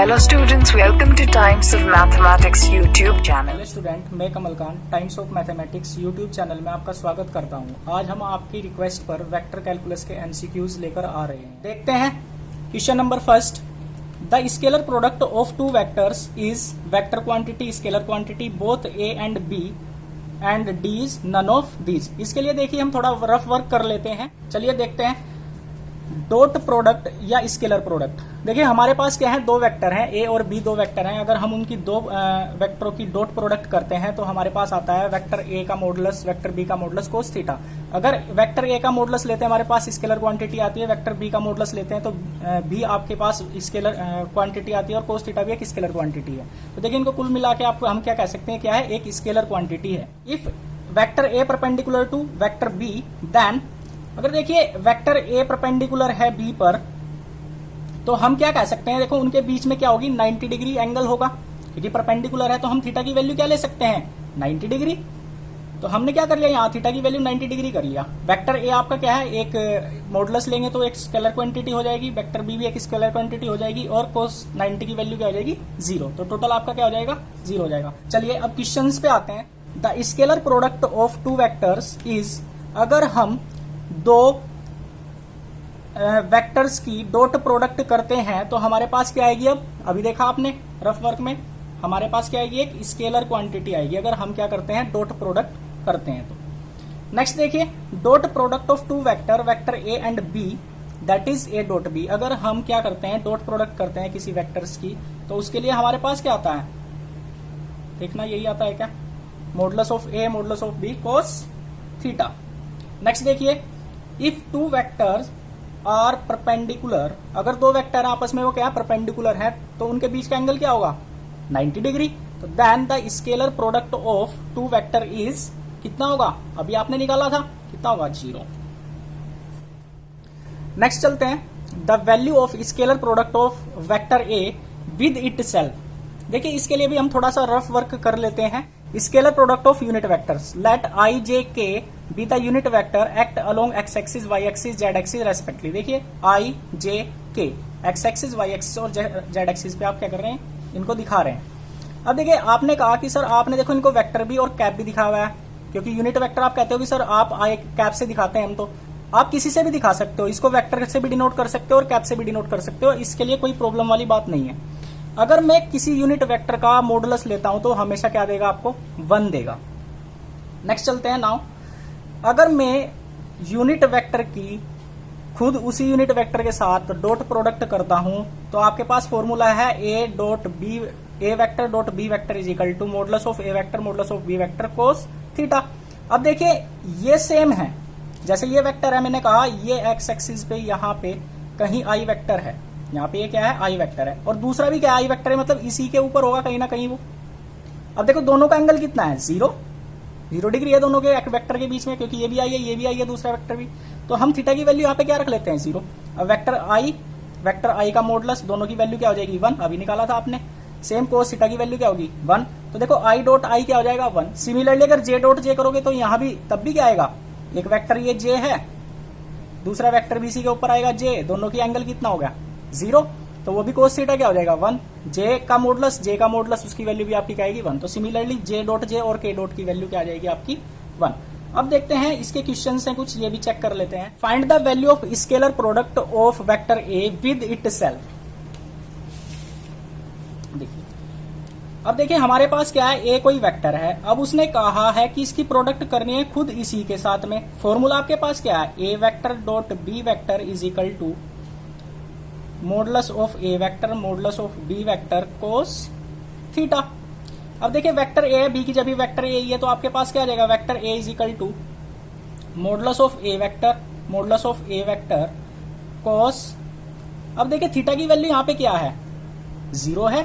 Hello students, welcome to Times of Mathematics YouTube channel. Hello student, मैं Kamalkant Times of Mathematics YouTube channel में आपका स्वागत करता हूं। आज हम आपकी रिक्वेस्ट पर वेक्टर कैलकुलस के एमसीक्यूज लेकर आ रहे हैं। देखते हैं question number first. The scalar product of two vectors is vector quantity scalar quantity both A and B and D is none of these. इसके लिए देखिए हम थोड़ा रफ वर्क कर लेते हैं। चलिए देखते हैं डॉट प्रोडक्ट या स्केलर प्रोडक्ट। देखिए हमारे पास क्या है, दो वेक्टर हैं ए और बी, दो वेक्टर हैं। अगर हम उनकी दो वेक्टरों की डॉट प्रोडक्ट करते हैं तो हमारे पास आता है वेक्टर ए का मॉडुलस वेक्टर बी का मॉडुलस कोस थीटा। अगर वेक्टर ए का मॉडुलस लेते हैं हमारे पास स्केलर क्वांटिटी आती है, वेक्टर बी का मॉडुलस लेते हैं तो बी आपके पास स्केलर क्वांटिटी आती है और कोस थीटा भी एक स्केलर क्वांटिटी है। तो देखिए इनको कुल मिला के आपको हम क्या कह सकते हैं, क्या है, एक स्केलर क्वांटिटी है। If vector A perpendicular to vector B then, अगर देखिए वेक्टर ए परपेंडिकुलर है बी पर तो हम क्या कह सकते हैं, देखो उनके बीच में क्या होगी, 90 डिग्री एंगल होगा क्योंकि परपेंडिकुलर है। तो हम थीटा की वैल्यू क्या ले सकते हैं, 90 डिग्री। तो हमने क्या कर लिया, यहाँ थीटा की वैल्यू 90 डिग्री कर लिया। वेक्टर ए आपका क्या है, एक मॉडुलस लेंगे तो एक स्केलर क्वांटिटी हो जाएगी, वेक्टर बी भी एक स्केलर क्वांटिटी हो जाएगी और कोस 90 की वैल्यू क्या हो जाएगी, 0। तो टोटल आपका क्या हो जाएगा, 0 हो जाएगा। चलिए अब क्वेश्चंस पे आते हैं। The scalar product of two vectors is, अगर हम दो वेक्टर्स की डॉट प्रोडक्ट करते हैं तो हमारे पास क्या आएगी, अब अभी देखा आपने रफ वर्क में, हमारे पास क्या आएगी, एक स्केलर क्वांटिटी आएगी अगर हम क्या करते हैं, डॉट प्रोडक्ट करते हैं तो। नेक्स्ट देखिए dot product of two vector vector A and B that is A dot B. अगर हम क्या करते हैं, डॉट प्रोडक्ट करते हैं किसी वेक्टर्स की तो उसके लिए हमारे पास क्या आता है, देखना यही आता है क्या, modulus of A modulus of b cos theta. Next देखिए if two vectors are perpendicular, अगर दो वेक्टर आपस में वो क्या परपेंडिकुलर है तो उनके बीच का एंगल क्या होगा, 90 डिग्री। तो then the scalar product of two vector is कितना होगा, अभी आपने निकाला था, कितना होगा, 0। नेक्स्ट चलते हैं the value of scalar product of vector A with it self. देखिए इसके लिए भी हम थोड़ा सा रफ वर्क कर लेते हैं। Scalar product of unit vectors, let i j k be the unit vector act along x axis y axis z axis respectively. देखिए i j k x axis y axis और z axis पे आप क्या कर रहे हैं, इनको दिखा रहे हैं। अब देखिए आपने कहा कि सर आपने देखो इनको वेक्टर भी और कैप भी दिखा हुआ है, क्योंकि यूनिट वेक्टर आप कहते हो कि सर आप कैप से दिखाते हैं हम, तो आप किसी से भी दिखा सकते हो, इसको वेक्टर से भी डिनोट कर सकते हो और कैप से भी डिनोट कर सकते हो, इसके लिए कोई प्रॉब्लम वाली बात नहीं है। अगर मैं किसी यूनिट वेक्टर का मॉडुलस लेता हूं तो हमेशा क्या देगा, आपको 1 देगा। नेक्स्ट चलते हैं नाउ, अगर मैं यूनिट वेक्टर की खुद उसी यूनिट वेक्टर के साथ डॉट प्रोडक्ट करता हूं तो आपके पास फॉर्मूला है A dot B, A vector dot B vector is equal to modulus of A vector modulus of B vector cos theta. अब देखिए ये सेम है, जैसे ये वेक्टर है, मैंने कहा ये एक्स एक्सिस पे यहाँ पे कहीं आई वेक्टर है, यहाँ पे ये क्या है, आई वेक्टर है, और दूसरा भी क्या है, आई वेक्टर है, मतलब इसी के ऊपर होगा कहीं ना कहीं वो। अब देखो दोनों का एंगल कितना है, 0 डिग्री है दोनों के वेक्टर के बीच में, क्योंकि ये भी आई है ये भी आई है दूसरा वेक्टर भी। तो हम थीटा की वैल्यू यहाँ पे क्या रख लेते हैं, 0। अब वेक्टर आई का मॉडुलस, दोनों की वैल्यू क्या हो जाएगी, 1, अभी निकाला था आपने। सेम कोस थीटा की वैल्यू क्या होगी, 1। तो देखो आई डॉट आई क्या हो जाएगा, 1। सिमिलरली अगर जे डॉट जे करोगे तो यहाँ भी तब भी क्या आएगा, एक वेक्टर ये जे है, दूसरा वेक्टर भी इसी के ऊपर आएगा जे, दोनों की एंगल कितना हो गया, 0। तो वो भी कोस थीटा क्या हो जाएगा, 1। जे का मॉडुलस उसकी वैल्यू भी आपकी क्या आएगी, 1। तो सिमिलरली जे डॉट जे और के डॉट की वैल्यू क्या आ जाएगी आपकी, 1। अब देखते हैं इसके क्वेश्चन हैं कुछ, ये भी चेक कर लेते हैं। Find the value of scalar product of vector A with it self. देखिए अब देखिए हमारे पास क्या है, ए कोई वेक्टर है, अब उसने कहा है कि इसकी प्रोडक्ट करनी है खुद इसी के साथ में। फॉर्मूला आपके पास क्या है, a vector dot B vector is equal to modulus of A vector modulus of B vector cos theta. अब देखिए वेक्टर ए है, बी की जब भी वेक्टर ए है तो आपके पास क्या आ जाएगा, vector A is equal to modulus of A vector cos. अब देखिए थीटा की वैल्यू यहाँ पे क्या है, 0 है।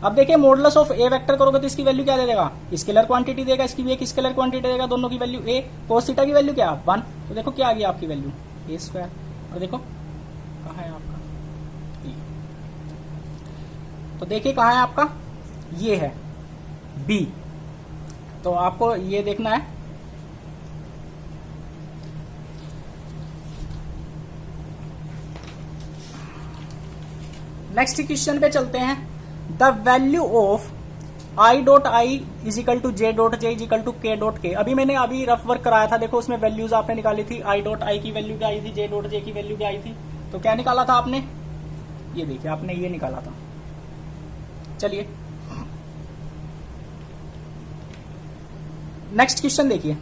अब देखिए मॉडुलस ऑफ ए वेक्टर करोगे तो इसकी वैल्यू क्या दे देगा, स्केलर क्वांटिटी देगा, इसकी भी एक स्केलर क्वांटिटी देगा, दोनों की वैल्यू ए। कोस थीटा की वैल्यू क्या, 1। तो देखो क्या आ गई आपकी वैल्यू, ए स्क्वायर। और देखो कहाँ है आपका, तो देखिए कहाँ है आपका, ये है बी। तो आपको ये देखना है, नेक्स्ट क्वेश्चन पे चलते हैं। The value of I dot I is equal to J dot J is equal to K dot K. अभी मैंने अभी रफ वर्क कराया था, देखो उसमें वैल्यूज आपने निकाली थी। आई डॉट आई की वैल्यू क्या आई थी, जे डॉट जे की वैल्यू क्या आई थी। तो क्या निकाला था आपने, ये देखिए आपने ये निकाला था। चलिए नेक्स्ट क्वेश्चन देखिए।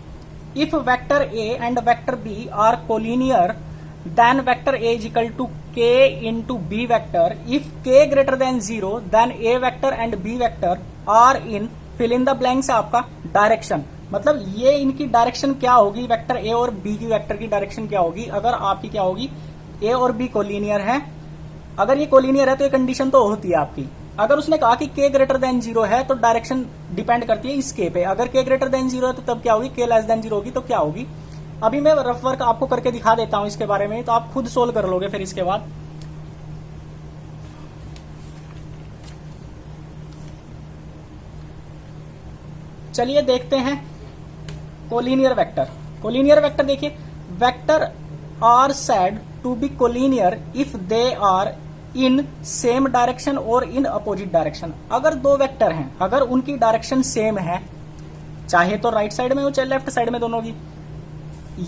If vector A and vector B are collinear then vector A is equal to K into B vector. If K greater than 0 then A vector and B vector are in fill in the blank से आपका direction. मतलब ये इनकी direction क्या होगी, vector A और B की vector की डायरेक्शन क्या होगी अगर आपकी क्या होगी, ए और बी कोलिनियर है। अगर ये कोलिनियर है तो ये कंडीशन तो होती है आपकी। अगर उसने कहा कि k ग्रेटर देन 0 है तो डायरेक्शन डिपेंड करती है इस k पे। अगर k ग्रेटर देन 0 है तो तब क्या होगी, k लेस देन 0 होगी तो क्या होगी। अभी मैं रफ वर्क आपको करके दिखा देता हूं इसके बारे में, तो आप खुद सोल्व कर लोगे फिर इसके बाद। चलिए देखते हैं कोलिनियर वेक्टर। कोलिनियर वेक्टर देखिए, vector are said to be collinear if they are in same direction और इन अपोजिट डायरेक्शन। अगर दो वेक्टर हैं, अगर उनकी डायरेक्शन सेम है, चाहे तो राइट साइड में हो चाहे लेफ्ट साइड में दोनों की,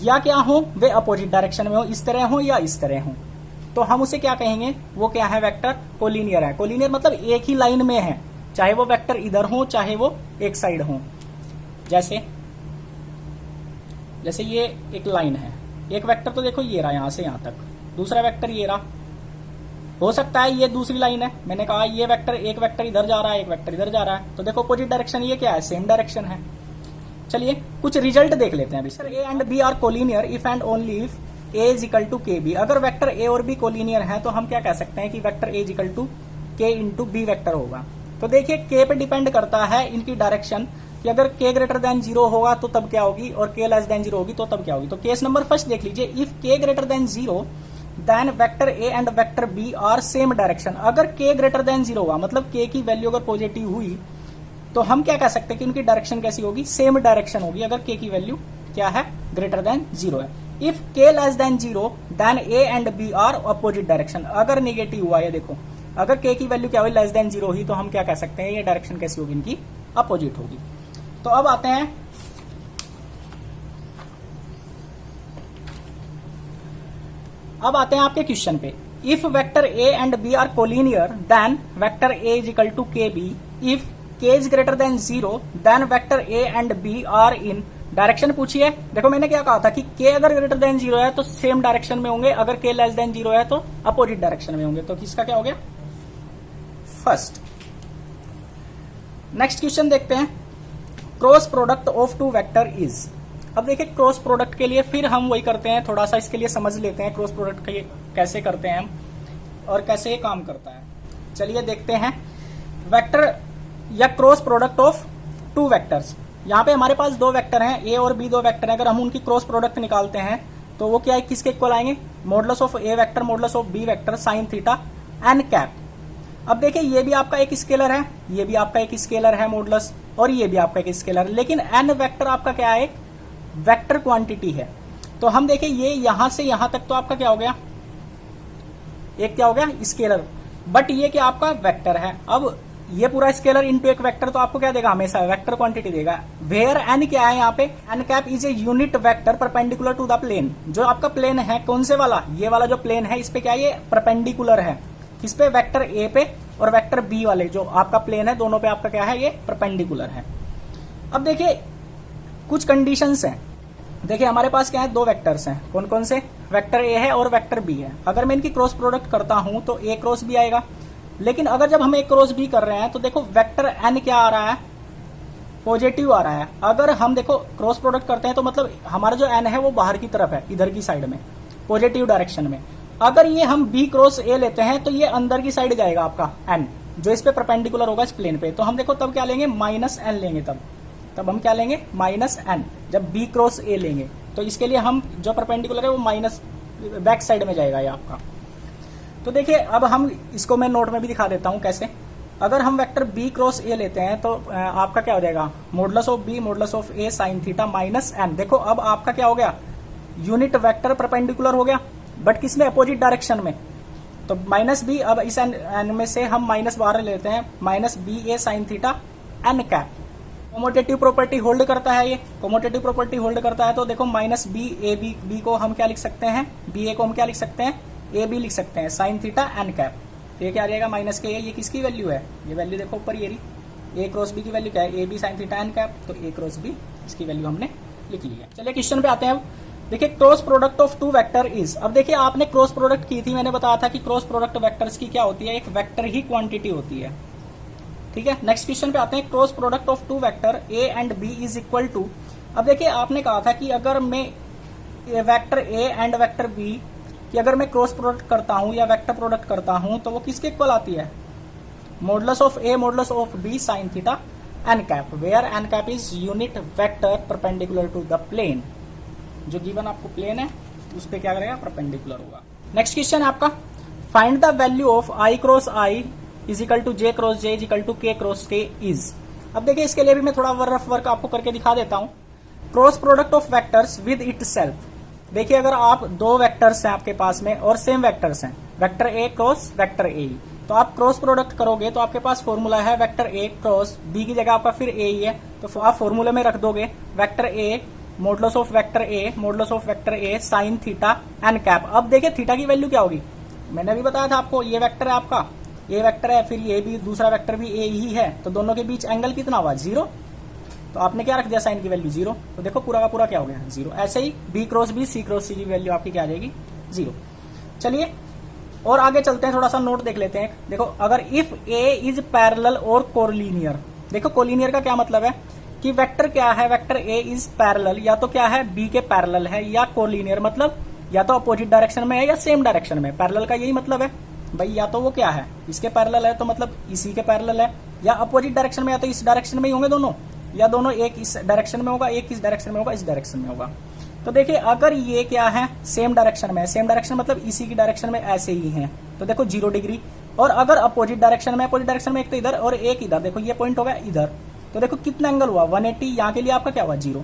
या क्या हो वे अपोजिट डायरेक्शन में हो, इस तरह हो या इस तरह हो, तो हम उसे क्या कहेंगे, वो क्या है, वेक्टर कोलिनियर है। कोलिनियर मतलब एक ही लाइन में है, चाहे वो वेक्टर इधर हो चाहे वो एक साइड हो। जैसे ये एक लाइन है, एक वेक्टर तो देखो ये रहा यहां से यहां तक, दूसरा वेक्टर ये रहा। हो सकता है ये दूसरी लाइन है, मैंने कहा ये वेक्टर, एक वेक्टर इधर जा रहा है एक वेक्टर इधर जा रहा है, तो देखो अपोजिट डायरेक्शन ये क्या है, सेम डायरेक्शन है। चलिए कुछ रिजल्ट देख लेते हैं अभी। Sir A and B are collinear if and only if A is equal to के बी। अगर वेक्टर ए और बी कोलिनियर है तो हम क्या कह सकते हैं कि vector A is equal to K into B vector होगा। तो देखिए के पे डिपेंड करता है इनकी डायरेक्शन, कि अगर k ग्रेटर देन 0 होगा तो तब क्या होगी और k लेस देन 0 होगी तो तब क्या होगी। तो केस नंबर फर्स्ट देख लीजिए, if k greater than 0 then vector a and vector b are same direction. अगर k ग्रेटर देन 0 होगा मतलब k की वैल्यू अगर पॉजिटिव हुई तो हम क्या कह सकते हैं कि उनकी डायरेक्शन कैसी होगी, सेम डायरेक्शन होगी, अगर k की वैल्यू क्या है, ग्रेटर देन 0 है। If k less than 0 then a and b are opposite direction. अगर नेगेटिव हुआ, ये देखो अगर k की वैल्यू क्या हुई, लेस देन 0 हुई, तो हम क्या कह सकते हैं, ये डायरेक्शन कैसी होगी, इनकी अपोजिट होगी। तो अब आते हैं आपके क्वेश्चन पे। If vector a and b are collinear then vector a is equal to के b. If k is greater than 0 then vector a and b are in direction पूछिए। देखो मैंने क्या कहा था कि k अगर ग्रेटर देन 0 है तो सेम डायरेक्शन में होंगे, अगर k लेस देन 0 है तो अपोजिट डायरेक्शन में होंगे। तो किसका क्या हो गया, फर्स्ट। नेक्स्ट क्वेश्चन देखते हैं, cross product of two vector is. अब देखिए क्रॉस प्रोडक्ट के लिए फिर हम वही करते हैं, थोड़ा सा इसके लिए समझ लेते हैं क्रॉस प्रोडक्ट के कैसे करते हैं हम और कैसे ये काम करता है। चलिए देखते हैं वेक्टर या cross product of two vectors. यहाँ पे हमारे पास दो वेक्टर हैं, ए और बी दो वेक्टर हैं। अगर हम उनकी क्रॉस प्रोडक्ट निकालते हैं तो वो क्या है, किसके इक्वल आएंगे, modulus of A vector modulus of B vector sine theta N cap. अब देखिए ये भी आपका एक स्केलर है, ये भी आपका एक स्केलर है मॉडुलस, और ये भी आपका एक स्केलर है, लेकिन एन वेक्टर आपका क्या है, एक वेक्टर क्वांटिटी है। तो हम देखिए ये यहां से यहां तक तो आपका क्या हो गया, एक क्या हो गया, स्केलर, बट ये क्या आपका वेक्टर है। अब ये पूरा स्केलर इनटू एक वेक्टर तो आपको क्या देगा, हमेशा वेक्टर क्वांटिटी देगा। वेयर एन क्या है यहाँ पे, N cap is a unit vector perpendicular to the plane. जो आपका प्लेन है कौन से वाला, ये वाला जो प्लेन है, इस पे क्या ये परपेंडिकुलर है, किस पे, वेक्टर ए पे और वेक्टर बी वाले जो आपका प्लेन है, दोनों पे आपका क्या है, ये परपेंडिकुलर है। अब देखिए कुछ कंडीशंस हैं। देखिए हमारे पास क्या है, दो वेक्टर्स हैं, कौन कौन से, वेक्टर ए है और वेक्टर बी है। अगर मैं इनकी क्रॉस प्रोडक्ट करता हूं तो ए क्रॉस बी आएगा, लेकिन अगर जब हम ए क्रॉस बी कर रहे हैं तो देखो वेक्टर एन क्या आ रहा है, पॉजिटिव आ रहा है। अगर हम देखो क्रॉस प्रोडक्ट करते हैं तो मतलब हमारा जो एन है वो बाहर की तरफ है, इधर की साइड में, पॉजिटिव डायरेक्शन में। अगर ये हम बी क्रॉस ए लेते हैं तो ये अंदर की साइड जाएगा आपका एन, जो इस पे परपेंडिकुलर होगा इस प्लेन पे। तो हम देखो तब क्या लेंगे, माइनस एन लेंगे, तब हम क्या लेंगे, माइनस एन, जब बी क्रॉस ए लेंगे। तो इसके लिए हम जो परपेंडिकुलर है वो माइनस बैक साइड में जाएगा ये आपका। तो देखिए अब हम इसको मैं नोट में भी दिखा देता हूं कैसे। अगर हम वेक्टर बी क्रॉस ए लेते हैं तो आपका क्या हो जाएगा, modulus of B modulus of A sine theta minus N. देखो अब आपका क्या हो गया, यूनिट वेक्टर परपेंडिकुलर हो गया, बट किसमें, अपोजिट डायरेक्शन में। तो माइनस बी, अब इस एन में से हम माइनस बाहर लेते हैं, minus b a sine theta N cap. Commutative property hold करता है, ये कॉमोटेटिव प्रॉपर्टी होल्ड करता है। तो देखो माइनस बी ए बी को हम क्या लिख सकते हैं, बी ए को हम क्या लिख सकते हैं, ए बी लिख सकते हैं साइन थीटा एन कैप। तो ये क्या आ जाएगा माइनस के, ये किसकी वैल्यू है, ये वैल्यू देखो ऊपर ये रही, ए क्रॉस बी की वैल्यू क्या है, A B sine theta N cap. तो ए क्रॉस बी इसकी वैल्यू हमने लिख ली है। चलिए क्वेश्चन पे आते हैं। अब देखिए cross product of two vector is, अब देखिए आपने क्रॉस प्रोडक्ट की थी, मैंने बताया था कि क्रॉस प्रोडक्ट वेक्टर्स की क्या होती है, एक वेक्टर ही क्वांटिटी होती है। ठीक है, नेक्स्ट क्वेश्चन पे आते हैं। Cross product of two vector A and B is equal to, अब देखिए आपने कहा था कि अगर मैं vector A and vector B कि अगर मैं क्रॉस प्रोडक्ट करता हूं या वेक्टर प्रोडक्ट करता हूं तो वो किसके इक्वल आती है, modulus of A modulus of B sine theta N cap, where N cap is unit vector perpendicular to the plane. जो गिवन आपको प्लेन है उस पर क्या करेगा, परपेंडिकुलर होगा। नेक्स्ट क्वेश्चन है आपका, find the value of I cross I is equal to J cross J is equal to K cross K is. अब देखिए इसके लिए भी मैं थोड़ा रफ वर्क आपको करके दिखा देता हूं। Cross product of vectors with it self, देखिए अगर आप दो वेक्टर्स हैं आपके पास में और सेम वेक्टर्स हैं, vector A cross vector A, तो आप क्रॉस प्रोडक्ट करोगे तो आपके पास फॉर्मूला है वेक्टर ए क्रॉस बी की जगह आपका फिर ए ही है, तो आप फॉर्मूले में रख दोगे vector A modulus of vector A modulus of vector A sine theta N cap. अब देखिए थीटा की वैल्यू क्या होगी, मैंने अभी बताया था आपको, ये वेक्टर है आपका, ए वेक्टर है, फिर ये भी दूसरा वेक्टर भी ए ही है, तो दोनों के बीच एंगल कितना हुआ, 0। तो आपने क्या रख दिया, साइन की वैल्यू 0, तो देखो पूरा का पूरा क्या हो गया, 0। ऐसे ही b cross b c cross c की वैल्यू आपकी क्या आ जाएगी, 0। चलिए और आगे चलते हैं, थोड़ा सा नोट देख लेते हैं। देखो अगर इफ ए इज पैरेलल और कोलिनियर, देखो कोलिनियर का क्या मतलब है कि वेक्टर क्या है, वेक्टर ए इज पैरेलल, या तो क्या है बी के पैरेलल है, या कोलिनियर मतलब या तो अपोजिट डायरेक्शन में है या सेम डायरेक्शन में। पैरेलल का यही मतलब है भाई, या तो वो क्या है इसके पैरेलल है तो मतलब इसी के पैरेलल है, या अपोजिट डायरेक्शन में, या तो इस डायरेक्शन में ही होंगे दोनों, या दोनों एक इस डायरेक्शन में होगा, एक इस डायरेक्शन में होगा, इस डायरेक्शन में होगा। तो देखिए अगर ये क्या है सेम डायरेक्शन में है, सेम डायरेक्शन मतलब इसी की डायरेक्शन में ऐसे ही है, तो देखो 0 डिग्री। और अगर अपोजिट डायरेक्शन में, अपोजिट डायरेक्शन में एक तो इधर और एक इधर, देखो ये पॉइंट होगा इधर, तो देखो कितना एंगल हुआ 180, यहाँ के लिए आपका क्या हुआ 0।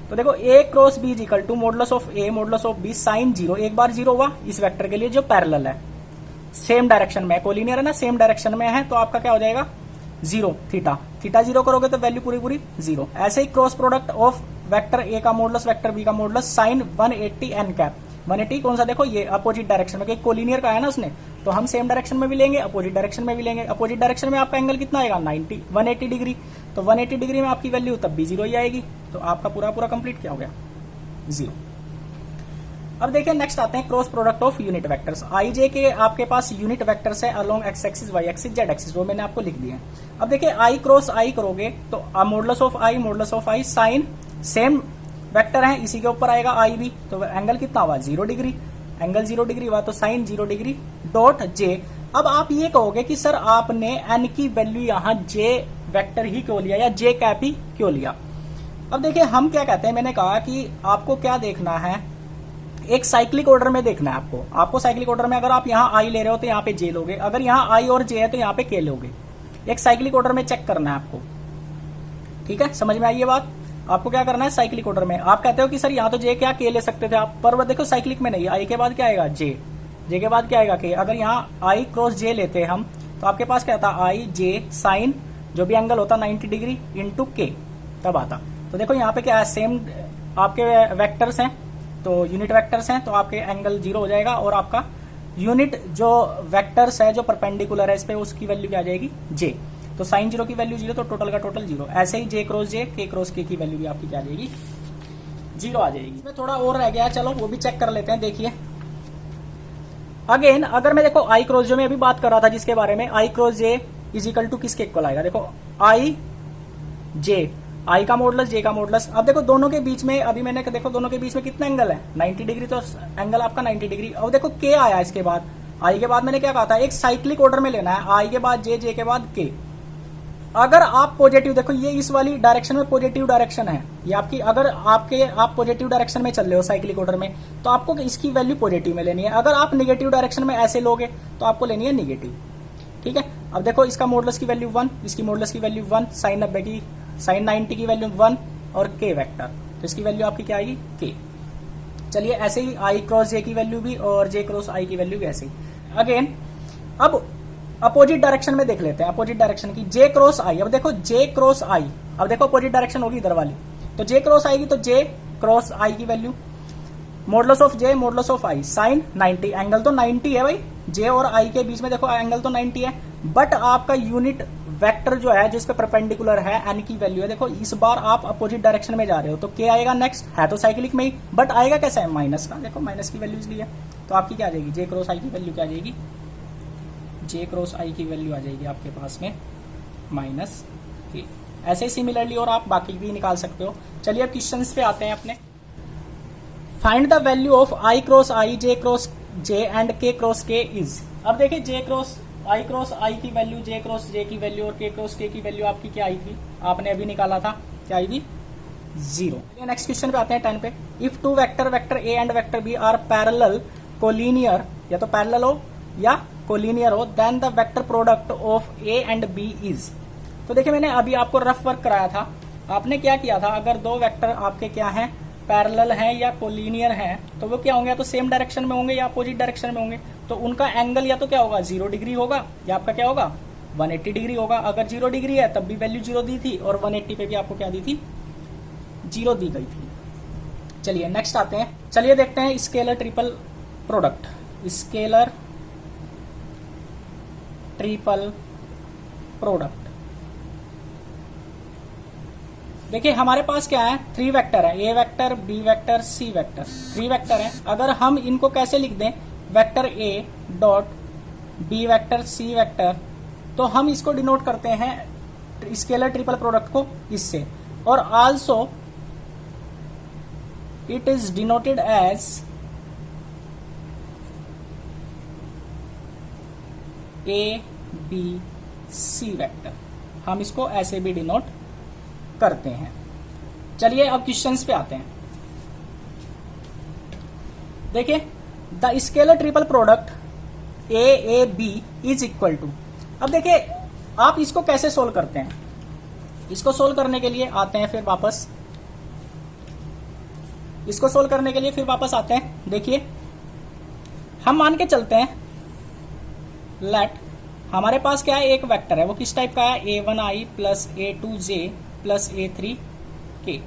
तो देखो a cross B is equal to modulus of A modulus of B sine 0, एक बार 0 हुआ इस वेक्टर के लिए जो पैरेलल है, सेम डायरेक्शन में, कोलिनियर है ना, सेम डायरेक्शन में है, तो आपका क्या हो जाएगा 0 थीटा, थीटा 0 करोगे तो वैल्यू पूरी पूरी 0। ऐसे ही cross product of vector a का मॉडुलस वेक्टर बी का मॉडुलस साइन 180 एन कैप। 180 कौन सा, देखो ये अपोजिट डायरेक्शन में, कोलिनियर का है ना उसने, तो हम सेम डायरेक्शन में भी लेंगे, अपोजिट डायरेक्शन में भी लेंगे। अपोजिट डायरेक्शन में आपका एंगल कितना आएगा 180 डिग्री, तो 180 डिग्री में आपकी वैल्यू तब भी 0 ही आएगी, तो आपका पूरा पूरा कंप्लीट क्या हो गया 0। अब देखिए नेक्स्ट आते हैं cross product of unit vectors. I j k आपके पास यूनिट वेक्टर्स है along x axis y axis z axis, वो मैंने आपको लिख दिया है। अब देखिए आई क्रॉस आई करोगे तो modulus of I sine same vector है, इसी के ऊपर आएगा आई भी, तो एंगल कितना हुआ 0 डिग्री, एंगल 0 डिग्री हुआ तो साइन 0 डिग्री डॉट जे। अब आप ये कहोगे कि सर आपने एन की वैल्यू यहाँ जे वेक्टर ही क्यों लिया या जे कैप ही क्यों लिया। अब देखिए हम क्या कहते हैं, मैंने कहा कि आपको क्या देखना है, एक साइक्लिक ऑर्डर में देखना है आपको साइक्लिक ऑर्डर में, अगर आप यहाँ आई ले रहे हो तो यहाँ पे जे लोगे, अगर यहाँ आई और जे है तो यहाँ पे के लोगे, एक साइक्लिक ऑर्डर में चेक करना है आपको। ठीक है, समझ में आई ये बात, आपको क्या करना है साइक्लिक ऑर्डर में। आप कहते हो कि सर यहाँ तो जे क्या के ले सकते थे आप, पर वो देखो साइक्लिक में नहीं, आई के बाद क्या आएगा जे, जे के बाद क्या आएगा के। अगर यहाँ आई क्रॉस जे लेते हैं हम तो आपके पास क्या था आई जे साइन जो भी एंगल होता 90 डिग्री इंटू के तब आता। तो देखो यहाँ पे क्या है सेम आपके वेक्टर्स हैं, तो यूनिट वेक्टर्स हैं, तो आपके एंगल 0 हो जाएगा, और आपका यूनिट जो वेक्टर्स है जो परपेंडिकुलर है इस पे उसकी वैल्यू क्या आ जाएगी जे, तो साइन 0 की वैल्यू 0 तो टोटल का टोटल 0। ऐसे ही जे क्रॉस जे के क्रॉस के की वैल्यू भी आपकी क्या आ जाएगी 0 आ जाएगी। इसमें थोड़ा और रह गया, चलो वो भी चेक कर लेते हैं। देखिए अगेन अगर मैं देखो आई क्रॉस जो मैं अभी बात कर रहा था जिसके बारे में, i cross J is equal to किसके इक्वल आएगा, देखो आई जे, आई का मॉडुलस जे का मॉडुलस। अब देखो दोनों के बीच में, अभी मैंने देखो दोनों के बीच में कितना एंगल है 90 डिग्री, तो एंगल आपका 90 डिग्री। अब देखो के आया इसके बाद, आई के बाद मैंने क्या कहा था एक साइक्लिक ऑर्डर में लेना है, आई के बाद जे, जे के बाद के। अगर आप पॉजिटिव, देखो ये इस वाली डायरेक्शन में पॉजिटिव डायरेक्शन है ये आपकी, अगर आप पॉजिटिव डायरेक्शन में चल रहे हो साइक्लिक ऑर्डर में तो आपको इसकी वैल्यू पॉजिटिव में लेनी है। अगर आप नेगेटिव डायरेक्शन में ऐसे लोगे तो आपको लेनी है नेगेटिव। ठीक है, अब देखो इसका मॉडुलस की वैल्यू 1, इसकी मॉडुलस की वैल्यू 1, साइन 90 की, साइन 90 की वैल्यू 1 और के वेक्टर, तो इसकी वैल्यू आपकी क्या आएगी के। चलिए ऐसे ही आई क्रॉस जे की वैल्यू भी और जे क्रॉस आई की वैल्यू भी ऐसे ही। अगेन अब अपोजिट डायरेक्शन में देख लेते हैं, अपोजिट डायरेक्शन की जे क्रॉस आई। अब देखो जे क्रॉस आई, अब देखो अपोजिट डायरेक्शन होगी इधर वाली, तो जे क्रॉस आएगी तो जे क्रॉस आई की value modulus of J modulus of I sine 90, angle तो 90 है भाई, जे और आई के बीच में देखो एंगल तो 90 है, बट आपका यूनिट वेक्टर जो है जिस पे परपेंडिकुलर है एन की वैल्यू है, देखो इस बार आप अपोजिट डायरेक्शन में जा रहे हो तो क्या आएगा नेक्स्ट, है तो साइक्लिक में ही बट आएगा कैसा है माइनस का, देखो माइनस की वैल्यू इसलिए, तो आपकी क्या आ जाएगी जे क्रॉस आई की वैल्यू क्या आ जाएगी, जे क्रॉस आई की वैल्यू आ जाएगी आपके पास में माइनस के। ऐसे सिमिलरली और आप बाकी भी निकाल सकते हो। चलिए अब क्वेश्चन पे आते हैं अपने। Find the value of I cross I, J cross J and के क्रॉस के इज। अब देखिए जे क्रॉस आई की वैल्यू, जे क्रॉस जे की वैल्यू और के क्रॉस के की वैल्यू आपकी क्या आई थी, आपने अभी निकाला था, क्या आई थी 0। नेक्स्ट क्वेश्चन पे आते हैं 10 पे। If two vector A and vector B are parallel collinear, या तो पैरेलल हो या कोलिनियर हो, then the vector product of A and B is. तो देखिए मैंने अभी आपको रफ वर्क कराया था, आपने क्या किया था, अगर दो वेक्टर आपके क्या हैं पैरेलल हैं या कोलिनियर हैं तो वो क्या होंगे, या तो सेम डायरेक्शन में होंगे या अपोजिट डायरेक्शन में होंगे, तो उनका एंगल या तो क्या होगा 0 डिग्री होगा या आपका क्या होगा 180 डिग्री होगा। अगर 0 डिग्री है तब भी वैल्यू 0 दी थी और 180 पे भी आपको क्या दी थी 0 दी गई थी। चलिए नेक्स्ट आते हैं, चलिए देखते हैं scalar triple product, scalar triple product. देखिए हमारे पास क्या है 3 वेक्टर है, a vector B vector c vector, 3 vector है। अगर हम इनको कैसे लिख दें, vector a dot B vector c vector, तो हम इसको डिनोट करते हैं स्केलर ट्रिपल प्रोडक्ट को इससे, और also it is denoted as A B C vector, हम इसको ऐसे भी डिनोट करते हैं। चलिए अब क्वेश्चंस पे आते हैं। देखिए the scalar triple product A B is equal to, अब देखिए आप इसको कैसे सोल्व करते हैं, इसको सोल्व करने के लिए आते हैं फिर वापस, इसको सोल्व करने के लिए फिर वापस आते हैं। देखिए हम मान के चलते हैं लेट हमारे पास क्या है एक वेक्टर है, वो किस टाइप का है a1i plus a2j plus a3k।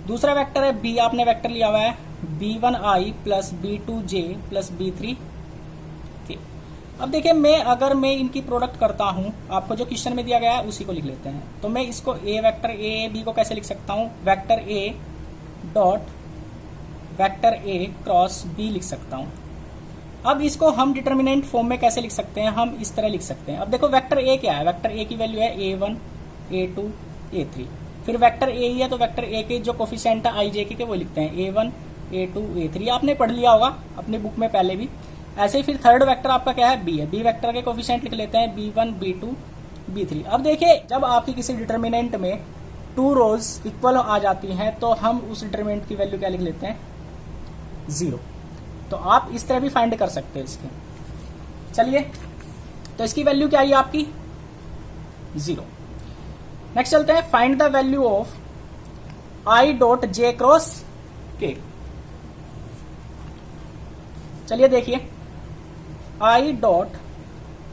दूसरा वेक्टर है b, आपने वेक्टर लिया हुआ है b1i plus b2j plus b3k। अब देखिए अगर मैं इनकी प्रोडक्ट करता हूं, आपको जो क्वेश्चन में दिया गया है उसी को लिख लेते हैं, तो मैं इसको a वेक्टर a b को कैसे लिख सकता हूं, vector a dot vector a cross b लिख सकता हूं। अब इसको हम डिटर्मिनेंट फॉर्म में कैसे लिख सकते हैं, हम इस तरह लिख सकते हैं। अब देखो वेक्टर a क्या है, वेक्टर a की वैल्यू है a1 a2 a3, फिर वेक्टर a ही है तो वेक्टर a के जो कोफिशिएंट है i j के वो लिखते हैं a1 a2 a3, आपने पढ़ लिया होगा अपनी बुक में पहले भी। ऐसे ही फिर थर्ड वेक्टर आपका क्या है b है, b वेक्टर के कोफिशिएंट लिख लेते हैं b1 b2 b3। अब देखिए जब आपकी किसी डिटर्मिनेंट में 2 रोज इक्वल आ जाती हैं तो हम उस डिटर्मिनेंट की वैल्यू क्या लिख लेते हैं 0। तो आप इस तरह भी फाइंड कर सकते हैं इसके। चलिए तो इसकी वैल्यू क्या आई आपकी 0। नेक्स्ट चलते हैं find the value of I dot J cross के। चलिए देखिए आई डॉट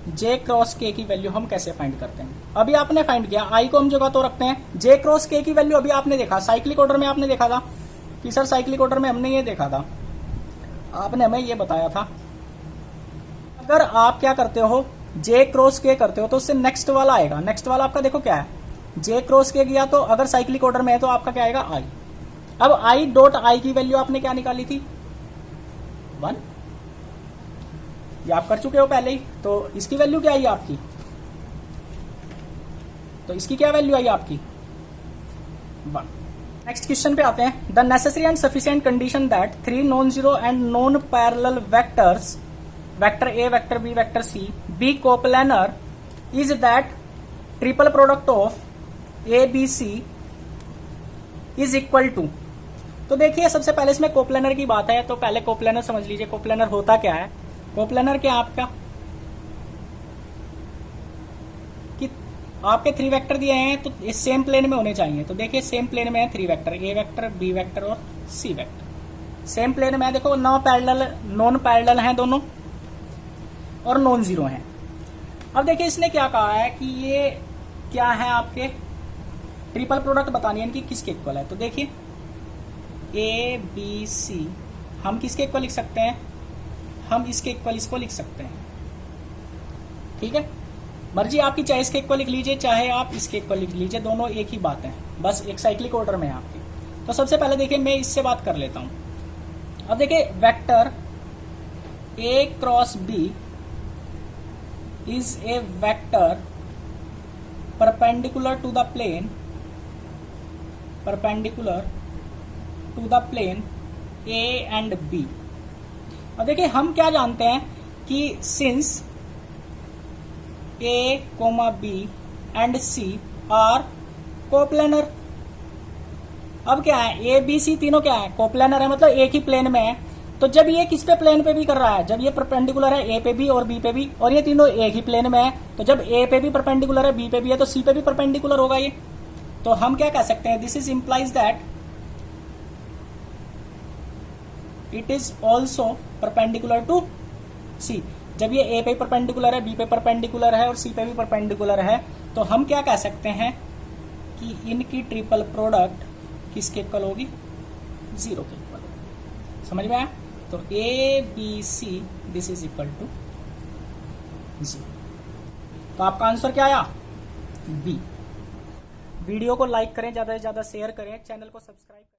जे क्रॉस के की वैल्यू हम कैसे फाइंड करते हैं। अभी आपने फाइंड किया, आई को हम जगह तो रखते हैं, जे क्रॉस के की वैल्यू अभी आपने देखा साइक्लिक ऑर्डर में, आपने देखा था कि सर साइक्लिक ऑर्डर में हमने ये देखा था, आपने हमें ये बताया था। अगर आप क्या करते हो जे क्रॉस के करते हो तो उससे नेक्स्ट वाला आएगा, नेक्स्ट वाला आपका देखो क्या है जे क्रॉस के गया, तो अगर साइक्लिक ऑर्डर में है तो आपका क्या आएगा आई। अब आई डॉट आई की वैल्यू आपने क्या निकाली थी 1, ये आप कर चुके हो पहले ही, तो इसकी वैल्यू क्या आई आपकी, तो इसकी क्या वैल्यू आई आपकी 1। नेक्स्ट क्वेश्चन पे आते हैं। The necessary and sufficient condition that 3 non zero and non parallel vectors vector A vector B vector C be coplanar is that triple product of A B C is equal to. तो देखिए सबसे पहले इसमें coplanar की बात है, तो पहले कोप्लानर समझ लीजिए। कोप्लानर होता क्या है, कोप्लानर क्या आपका कि आपके 3 वेक्टर दिए हैं तो ये सेम प्लेन में होने चाहिए। तो देखिए सेम प्लेन में है 3 vector, A vector B vector और सी वेक्टर सेम प्लेन में है। देखो नॉन पैरेलल हैं दोनों। और नॉन जीरो हैं। अब देखिए इसने क्या कहा है कि ये क्या है, आपके ट्रिपल प्रोडक्ट बतानी है इनकी किसके इक्वल है। तो देखिए ए बी सी हम किसके इक्वल लिख सकते हैं, हम इसके इक्वल इसको लिख सकते हैं, ठीक है। मर्जी आपकी, चाहे इसके इक्वल लिख लीजिए चाहे आप इसके इक्वल लिख लीजिए, दोनों एक ही बात है, बस एक साइक्लिक ऑर्डर में है आपकी। तो सबसे पहले देखिए मैं इससे बात कर लेता हूं। अब देखिए vector A cross B is a vector perpendicular to the plane A and B. अब देखिए हम क्या जानते हैं कि since A comma B and C are coplanar. अब क्या है, ए बी सी तीनों क्या है, कोप्लेनर है, मतलब एक ही प्लेन में है। तो जब ये किस पे प्लेन पे भी कर रहा है, जब ये परपेंडिकुलर है ए पे भी और बी पे भी, और ये तीनों एक ही प्लेन में है, तो जब ए पे भी परपेंडिकुलर है बी पे भी है तो सी पे भी परपेंडिकुलर होगा ये। तो हम क्या कह सकते हैं, this is implies that it is also perpendicular to c. जब ये ए पे परपेंडिकुलर है, बी पे परपेंडिकुलर है और सी पे भी परपेंडिकुलर है, तो हम क्या कह सकते हैं कि इनकी ट्रिपल प्रोडक्ट किसके इक्वल होगी, जीरो के इक्वल होगी। समझ में आया। तो A B C this is equal to zero. तो आपका आंसर क्या आया, बी। वीडियो को लाइक करें, ज्यादा से ज्यादा शेयर करें, चैनल को सब्सक्राइब करें।